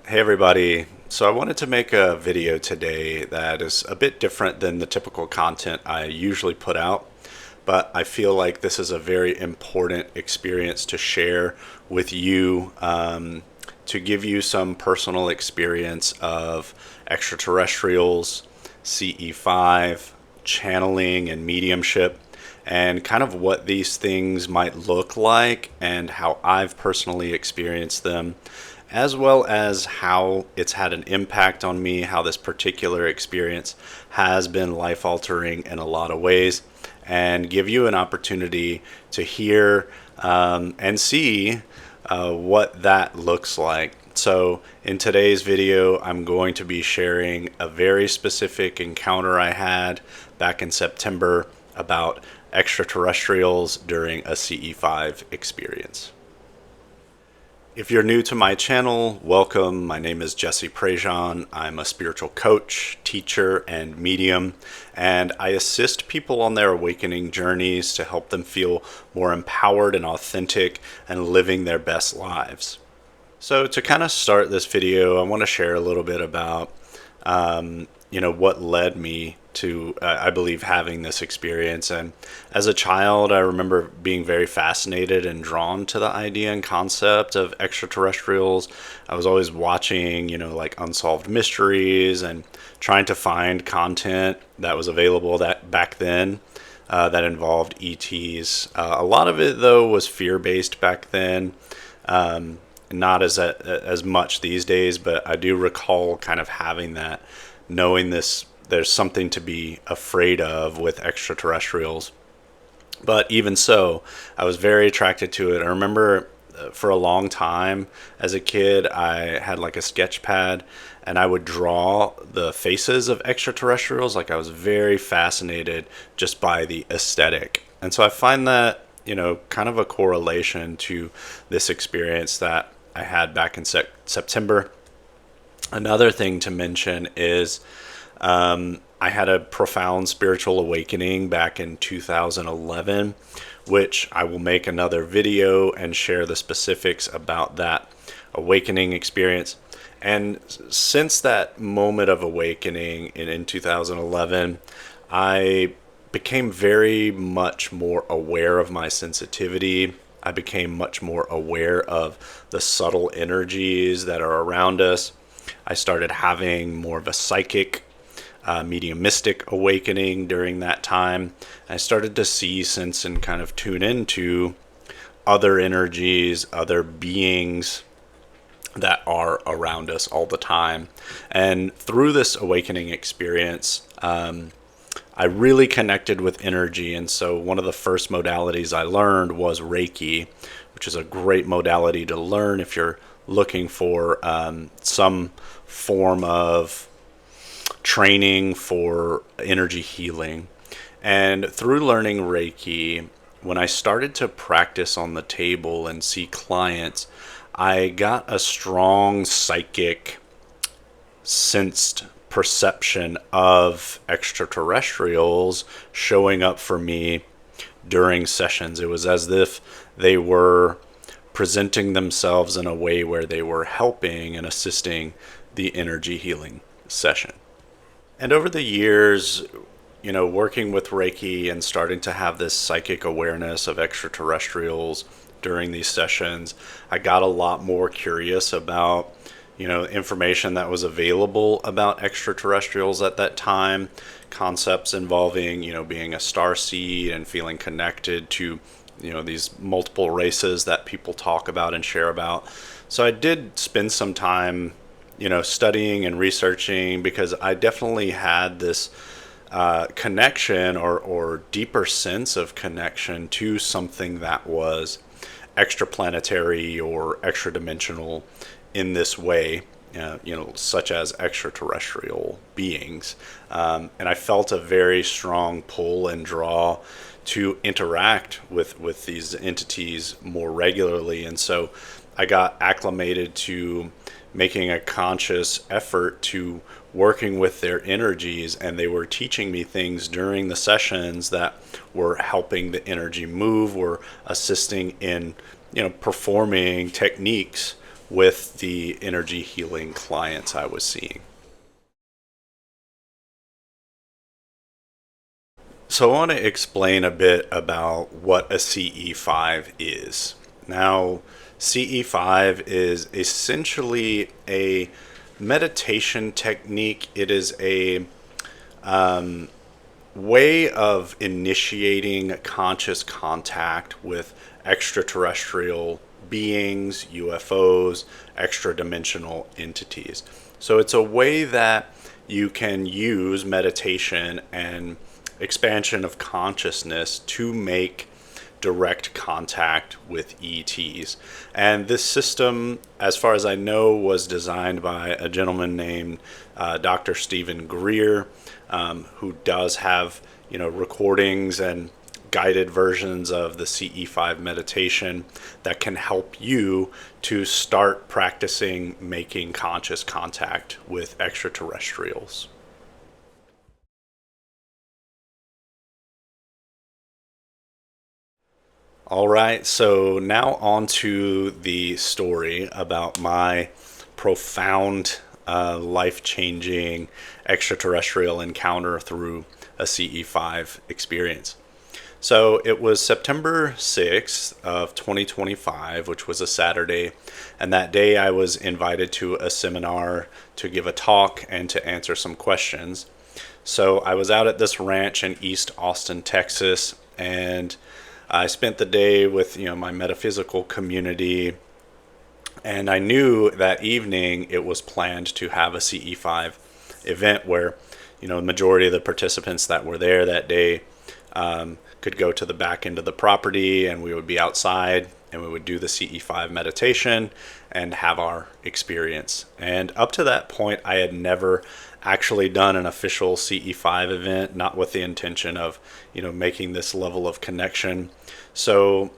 Hey everybody. So I wanted to make a video today that is a bit different than the typical content I usually put out, but I feel like this is a very important experience to share with you, to give you some personal experience of extraterrestrials, CE-5, channeling and mediumship, and kind of what these things might look like and how I've personally experienced them, as well as how it's had an impact on me, how this particular experience has been life altering in a lot of ways, and give you an opportunity to hear and see what that looks like. So, in today's video, I'm going to be sharing a very specific encounter I had back in September about extraterrestrials during a CE5 experience. If you're new to my channel, welcome. My name is Jesse Prejean. I'm a spiritual coach, teacher, and medium, and I assist people on their awakening journeys to help them feel more empowered and authentic and living their best lives. So to kind of start this video, I want to share a little bit about what led me to, I believe, having this experience. And as a child, I remember being very fascinated and drawn to the idea and concept of extraterrestrials. I was always watching, like unsolved mysteries and trying to find content that was available that back then. That involved ETs. A lot of it, though, was fear-based back then. Not as much these days, but I do recall kind of having that, knowing this, there's something to be afraid of with extraterrestrials. But even so, I was very attracted to it. I remember for a long time as a kid, I had like a sketch pad and I would draw the faces of extraterrestrials. Like I was very fascinated just by the aesthetic. And so I find that, kind of a correlation to this experience that I had back in September. Another thing to mention is I had a profound spiritual awakening back in 2011, which I will make another video and share the specifics about that awakening experience. And since that moment of awakening in 2011, I became very much more aware of my sensitivity. I became much more aware of the subtle energies that are around us. I started having more of a psychic, mediumistic awakening during that time. I started to see, sense, and kind of tune into other energies, other beings that are around us all the time. And through this awakening experience, I really connected with energy. And so one of the first modalities I learned was Reiki, which is a great modality to learn if you're looking for some form of training for energy healing. And through learning Reiki, when I started to practice on the table and see clients, I got a strong psychic sensed perception of extraterrestrials showing up for me during sessions. It was as if they were presenting themselves in a way where they were helping and assisting the energy healing session. And over the years, working with Reiki and starting to have this psychic awareness of extraterrestrials during these sessions, I got a lot more curious about information that was available about extraterrestrials at that time, concepts involving, being a star seed and feeling connected to, these multiple races that people talk about and share about. So I did spend some time, studying and researching because I definitely had this connection or deeper sense of connection to something that was extraplanetary or extra dimensional in this way, such as extraterrestrial beings. And I felt a very strong pull and draw to interact with these entities more regularly. And so I got acclimated to making a conscious effort to working with their energies, and they were teaching me things during the sessions that were helping the energy move, were assisting in performing techniques with the energy healing clients I was seeing. So I want to explain a bit about what a CE-5 is. Now, CE-5 is essentially a meditation technique. It is a way of initiating conscious contact with extraterrestrial beings, UFOs, extra dimensional entities. So it's a way that you can use meditation and expansion of consciousness to make direct contact with ETs. And this system, as far as I know, was designed by a gentleman named Dr. Stephen Greer, who does have, recordings and guided versions of the CE-5 meditation that can help you to start practicing making conscious contact with extraterrestrials. All right, so now on to the story about my profound, life-changing extraterrestrial encounter through a CE-5 experience. So it was September 6th of 2025, which was a Saturday, and that day I was invited to a seminar to give a talk and to answer some questions. So I was out at this ranch in East Austin, Texas, and I spent the day with my metaphysical community, and I knew that evening it was planned to have a CE-5 event where the majority of the participants that were there that day could go to the back end of the property, and we would be outside and we would do the CE-5 meditation and have our experience. And up to that point, I had never actually done an official CE-5 event, not with the intention of making this level of connection. So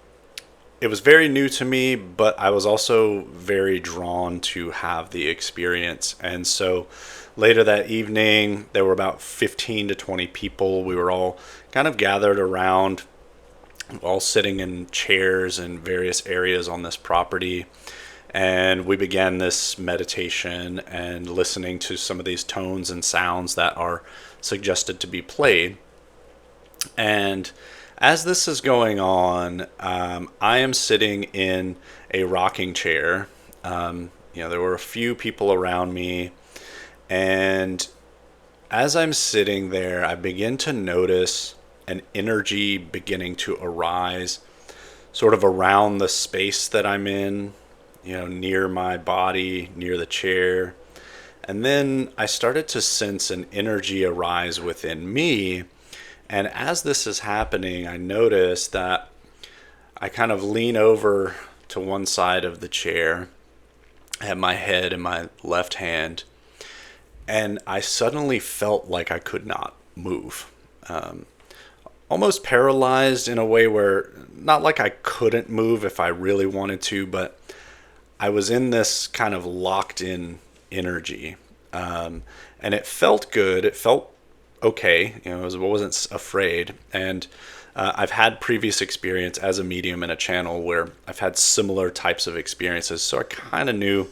it was very new to me, but I was also very drawn to have the experience. And so later that evening, there were about 15 to 20 people. We were all kind of gathered around, all sitting in chairs in various areas on this property. And we began this meditation and listening to some of these tones and sounds that are suggested to be played. And as this is going on, I am sitting in a rocking chair. There were a few people around me. And as I'm sitting there, I begin to notice an energy beginning to arise sort of around the space that I'm in, near my body, near the chair. And then I started to sense an energy arise within me. And as this is happening, I notice that I kind of lean over to one side of the chair, I have my head in my left hand, and I suddenly felt like I could not move. Almost paralyzed in a way where, not like I couldn't move if I really wanted to, but I was in this kind of locked in energy. And it felt good. It felt okay. I wasn't afraid. And I've had previous experience as a medium in a channel where I've had similar types of experiences. So I kind of knew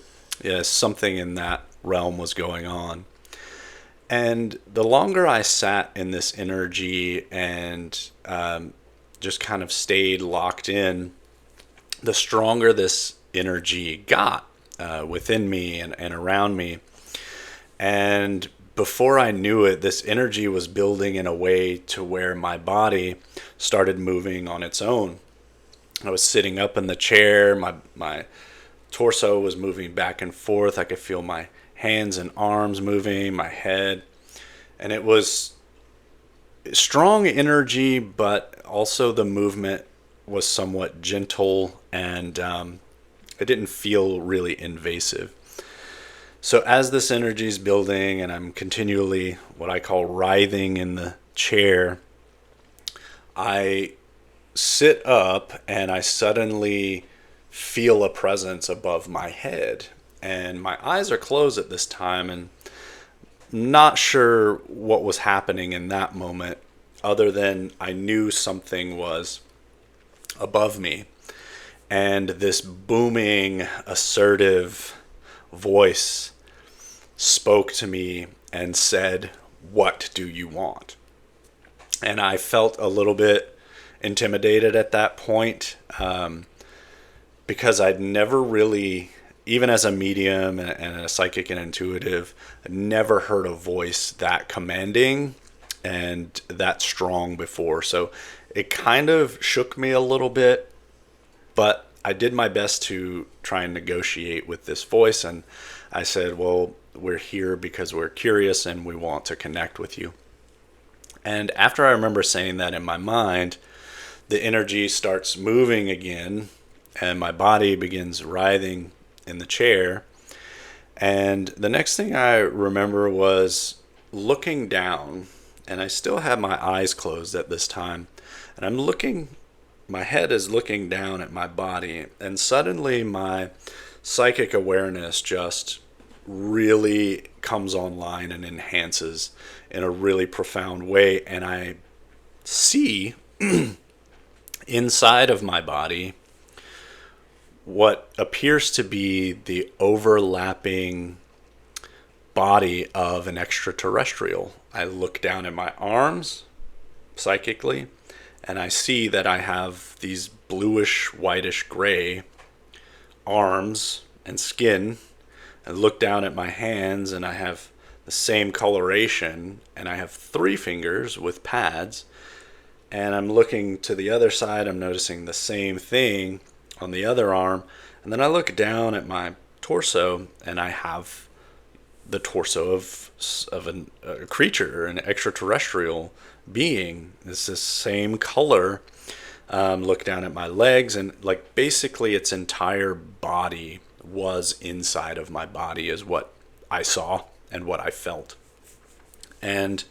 something in that realm was going on. And the longer I sat in this energy and just kind of stayed locked in, the stronger this energy got within me and around me. And before I knew it, this energy was building in a way to where my body started moving on its own. I was sitting up in the chair, my torso was moving back and forth. I could feel my hands and arms moving, my head. And it was strong energy, but also the movement was somewhat gentle, and it didn't feel really invasive. So as this energy is building and I'm continually what I call writhing in the chair, I sit up and I suddenly feel a presence above my head. And my eyes are closed at this time, and not sure what was happening in that moment other than I knew something was above me. and this booming, assertive voice spoke to me and said, "What do you want?" And I felt a little bit intimidated at that point, because I'd never really, even as a medium and a psychic and intuitive, I'd never heard a voice that commanding and that strong before. So it kind of shook me a little bit, but I did my best to try and negotiate with this voice. And I said, well, we're here because we're curious and we want to connect with you. And after I remember saying that in my mind, the energy starts moving again and my body begins writhing in the chair. And the next thing I remember was looking down, and I still had my eyes closed at this time. And I'm looking, my head is looking down at my body, and suddenly my psychic awareness just really comes online and enhances in a really profound way. And I see inside of my body what appears to be the overlapping body of an extraterrestrial. I look down at my arms psychically, and I see that I have these bluish, whitish gray arms and skin. I look down at my hands, and I have the same coloration, and I have 3 fingers with pads. And I'm looking to the other side, I'm noticing the same thing on the other arm. And then I look down at my torso, and I have the torso of a creature, an extraterrestrial being. It's the same color. Look down at my legs, and like basically its entire body was inside of my body is what I saw and what I felt. And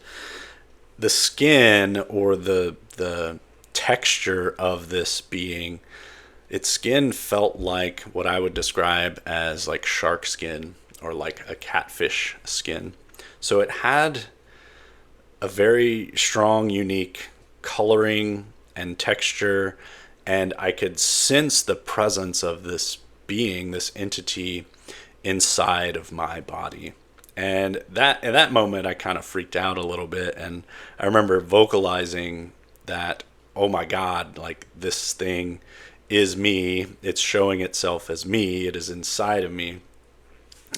the skin, or the texture of this being, its skin felt like what I would describe as like shark skin or like a catfish skin. So it had a very strong, unique coloring and texture, and I could sense the presence of this being, this entity inside of my body. And that in that moment I kind of freaked out a little bit, and I remember vocalizing that, oh my God, like this thing is me, it's showing itself as me, it is inside of me.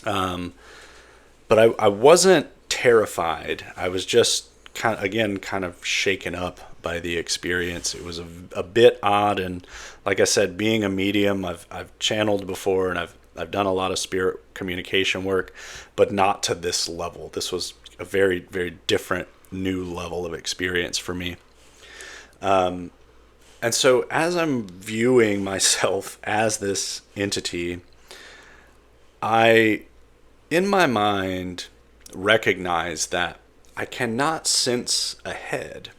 But I wasn't terrified. I was just kind of shaken up by the experience. It was a bit odd, and like I said, being a medium, I've channeled before, and I've done a lot of spirit communication work, but not to this level. This was a very, very different new level of experience for me. And so as I'm viewing myself as this entity, I, in my mind, recognize that I cannot sense ahead.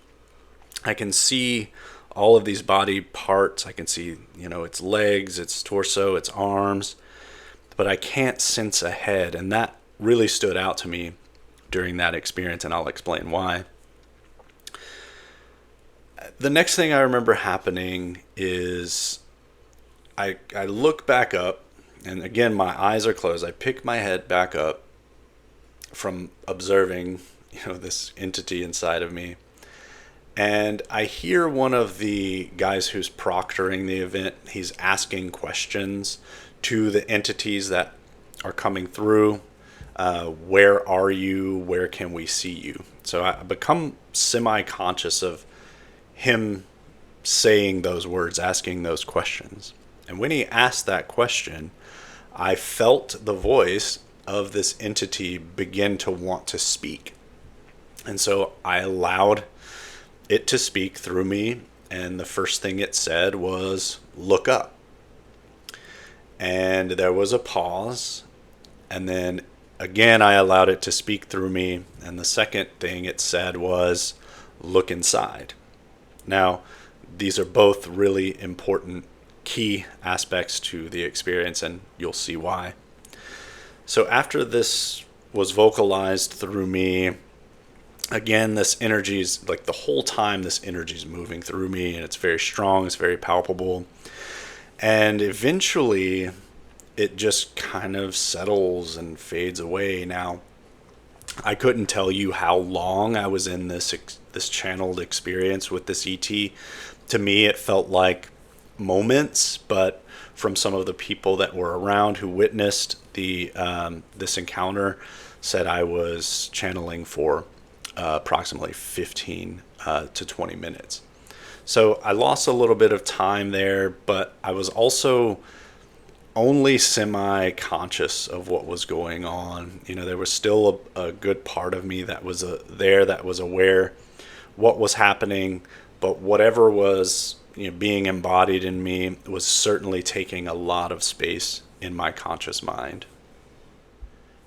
I can see all of these body parts. I can see, its legs, its torso, its arms, but I can't sense ahead. And that really stood out to me during that experience, and I'll explain why. The next thing I remember happening is I look back up, and again, my eyes are closed. I pick my head back up from observing, this entity inside of me. And I hear one of the guys who's proctoring the event, he's asking questions to the entities that are coming through. Where are you? Where can we see you? So I become semi-conscious of him saying those words, asking those questions. And when he asked that question, I felt the voice of this entity begin to want to speak. And so I allowed it to speak through me, and the first thing it said was, "Look up." And there was a pause, and then again I allowed it to speak through me, and the second thing it said was, "Look inside." Now, these are both really important key aspects to the experience, and you'll see why. So after this was vocalized through me, again, this energy's like the whole time this energy's moving through me, and it's very strong, it's very palpable. And eventually it just kind of settles and fades away. Now, I couldn't tell you how long I was in this channeled experience with this ET. To me, it felt like moments, but from some of the people that were around who witnessed the this encounter, said I was channeling for approximately 15 to 20 minutes. So I lost a little bit of time there, but I was also only semi-conscious of what was going on. You know, there was still a good part of me that was there, that was aware what was happening, but whatever was, you know, being embodied in me was certainly taking a lot of space in my conscious mind.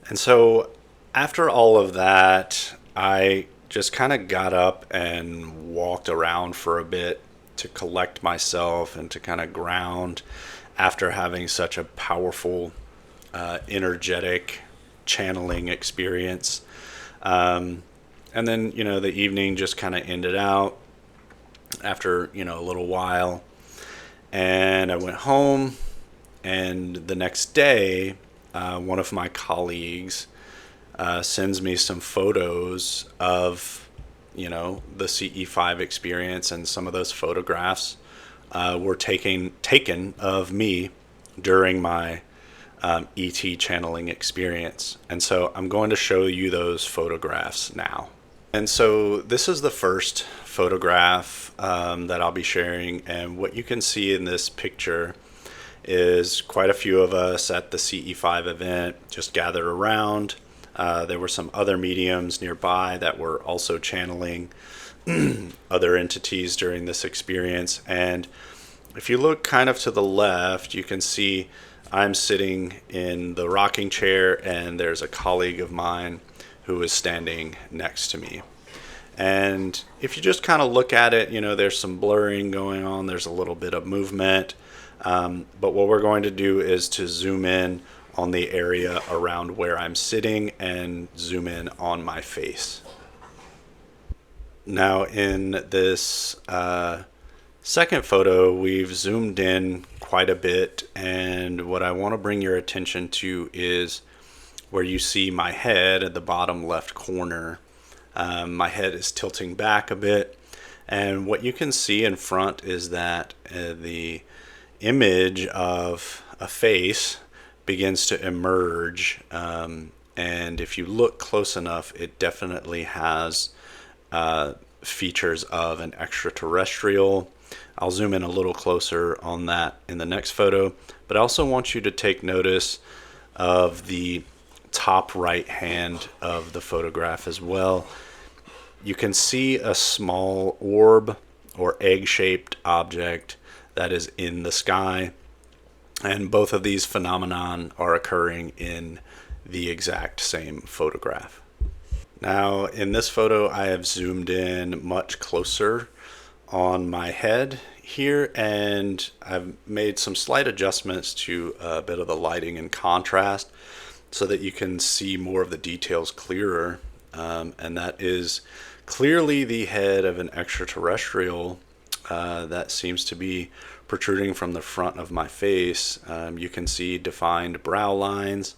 And so after all of that, I just kind of got up and walked around for a bit to collect myself and to kind of ground after having such a powerful, energetic channeling experience. And then, you know, the evening just kind of ended out after, you know, a little while. And I went home, and the next day, one of my colleagues sends me some photos of, you know, the CE-5 experience, and some of those photographs were taken of me during my ET channeling experience. And so I'm going to show you those photographs now. And so this is the first photograph that I'll be sharing, and what you can see in this picture is quite a few of us at the CE-5 event just gathered around. There were some other mediums nearby that were also channeling other entities during this experience. And if you look kind of to the left, you can see I'm sitting in the rocking chair, and there's a colleague of mine who is standing next to me. And if you just kind of look at it, you know, there's some blurring going on, there's a little bit of movement. But what we're going to do is to zoom in on the area around where I'm sitting and zoom in on my face. Now in this second photo, we've zoomed in quite a bit, and what I want to bring your attention to is where you see my head at the bottom left corner. My head is tilting back a bit, and what you can see in front is that the image of a face begins to emerge, and if you look close enough, it definitely has features of an extraterrestrial. I'll zoom in a little closer on that in the next photo, but I also want you to take notice of the top right hand of the photograph as well. You can see a small orb or egg-shaped object that is in the sky, and both of these phenomenon are occurring in the exact same photograph. Now in this photo, I have zoomed in much closer on my head here, and I've made some slight adjustments to a bit of the lighting and contrast so that you can see more of the details clearer. And that is clearly the head of an extraterrestrial that seems to be protruding from the front of my face. You can see defined brow lines.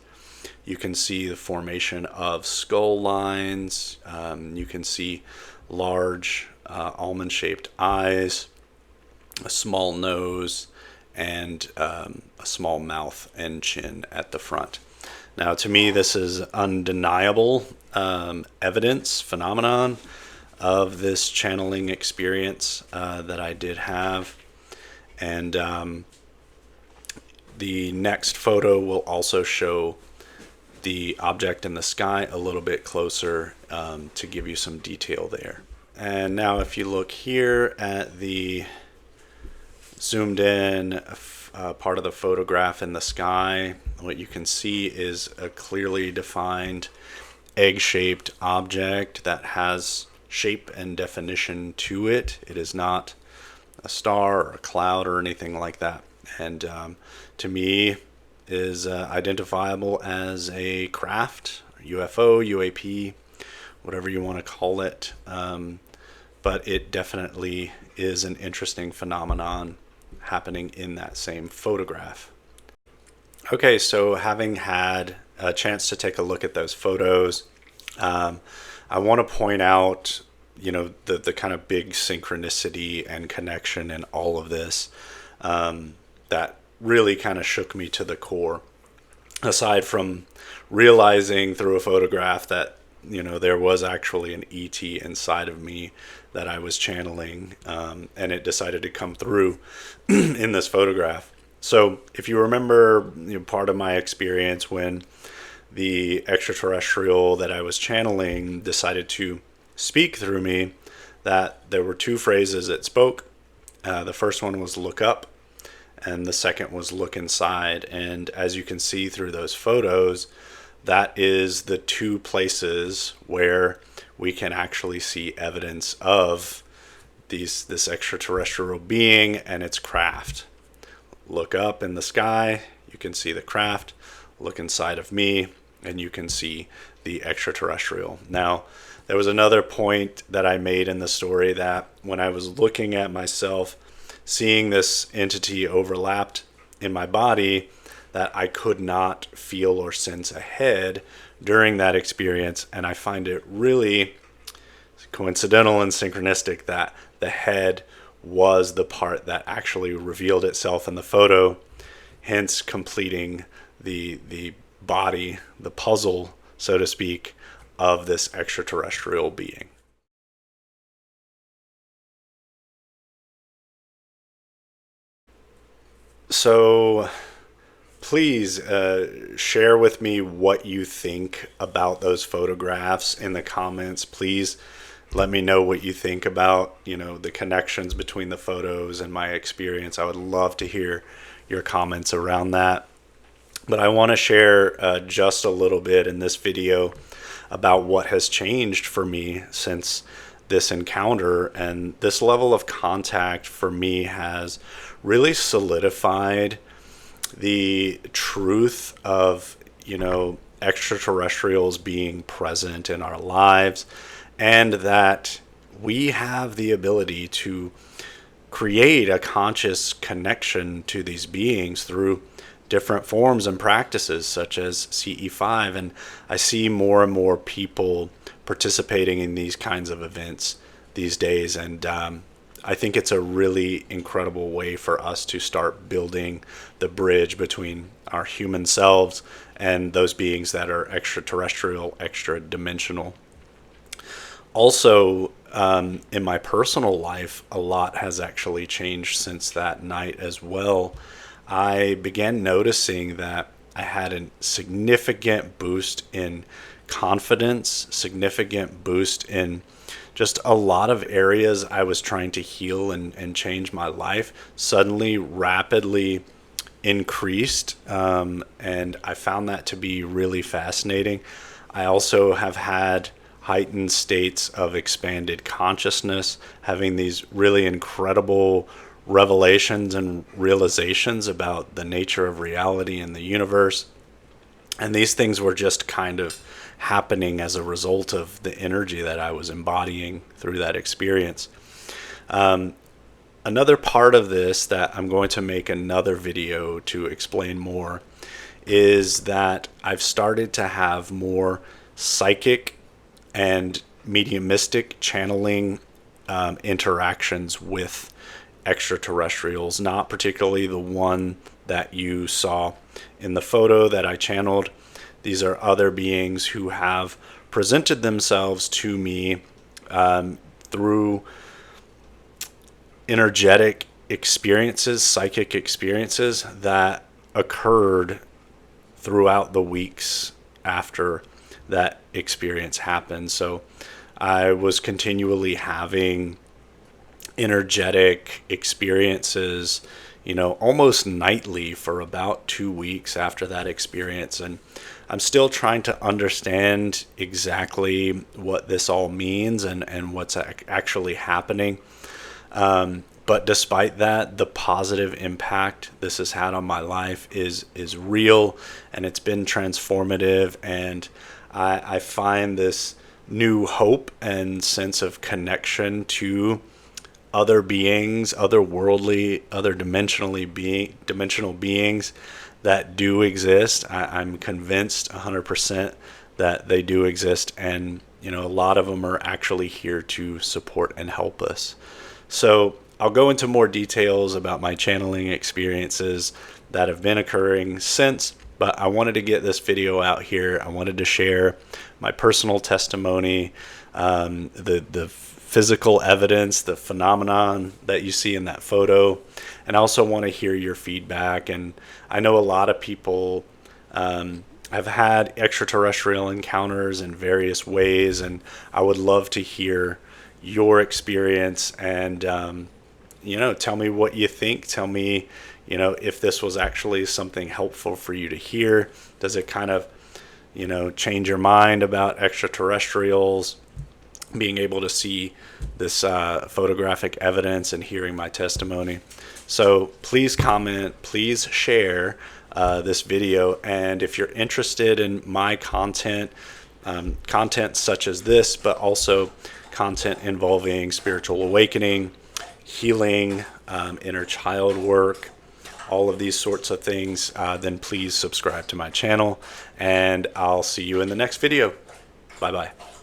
You can see the formation of skull lines. You can see large almond-shaped eyes, a small nose, and a small mouth and chin at the front. Now, to me, this is undeniable evidence, phenomenon of this channeling experience that I did have. And the next photo will also show the object in the sky a little bit closer to give you some detail there. And now if you look here at the zoomed in part of the photograph in the sky, what you can see is a clearly defined egg-shaped object that has shape and definition to it. It is not a star or a cloud or anything like that. And to me is identifiable as a craft, UFO, UAP, whatever you want to call it. But it definitely is an interesting phenomenon happening in that same photograph. Okay, so having had a chance to take a look at those photos, I want to point out, the kind of big synchronicity and connection in all of this that really kind of shook me to the core. Aside from realizing through a photograph that, there was actually an ET inside of me that I was channeling, and it decided to come through in this photograph. So if you remember, part of my experience when the extraterrestrial that I was channeling decided to speak through me, that there were two phrases it spoke. The first one was look up, and the second was look inside. And as you can see through those photos, that is the two places where we can actually see evidence of this extraterrestrial being and its craft. Look up in the sky, you can see the craft. Look inside of me, and you can see the extraterrestrial. Now, there was another point that I made in the story, that when I was looking at myself, seeing this entity overlapped in my body, that I could not feel or sense a head during that experience. And I find it really coincidental and synchronistic that the head was the part that actually revealed itself in the photo, hence completing the body, the puzzle, so to speak, of this extraterrestrial being. So please share with me what you think about those photographs in the comments. Please let me know what you think about, the connections between the photos and my experience. I would love to hear your comments around that. But I want to share just a little bit in this video about what has changed for me since this encounter. And this level of contact for me has really solidified the truth of, extraterrestrials being present in our lives, and that we have the ability to create a conscious connection to these beings through different forms and practices such as CE-5. And I see more and more people participating in these kinds of events these days. And I think it's a really incredible way for us to start building the bridge between our human selves and those beings that are extraterrestrial, extra-dimensional. Also, in my personal life, a lot has actually changed since that night as well. I began noticing that I had a significant boost in confidence, significant boost in just a lot of areas I was trying to heal and change my life suddenly rapidly increased. And I found that to be really fascinating. I also have had heightened states of expanded consciousness, having these really incredible revelations and realizations about the nature of reality and the universe. And these things were just kind of happening as a result of the energy that I was embodying through that experience. Another part of this that I'm going to make another video to explain more is that I've started to have more psychic and mediumistic channeling interactions with extraterrestrials, not particularly the one that you saw in the photo that I channeled. These are other beings who have presented themselves to me through energetic experiences, psychic experiences that occurred throughout the weeks after that experience happened. So I was continually having energetic experiences, almost nightly for about 2 weeks after that experience. And I'm still trying to understand exactly what this all means and what's actually happening. But despite that, the positive impact this has had on my life is real, and it's been transformative. And I find this new hope and sense of connection to other beings, otherworldly, other dimensional beings that do exist. I'm convinced 100% that they do exist, and a lot of them are actually here to support and help us. So I'll go into more details about my channeling experiences that have been occurring since, but I wanted to get this video out here. I wanted to share my personal testimony, the physical evidence, the phenomenon that you see in that photo, and I also want to hear your feedback. And I know a lot of people have had extraterrestrial encounters in various ways, and I would love to hear your experience and tell me what you think. Tell me if this was actually something helpful for you to hear. Does it kind of change your mind about extraterrestrials, being able to see this photographic evidence and hearing my testimony? So please comment, please share this video, and if you're interested in my content, content such as this, but also content involving spiritual awakening, healing, inner child work, all of these sorts of things, then please subscribe to my channel, and I'll see you in the next video. Bye-bye.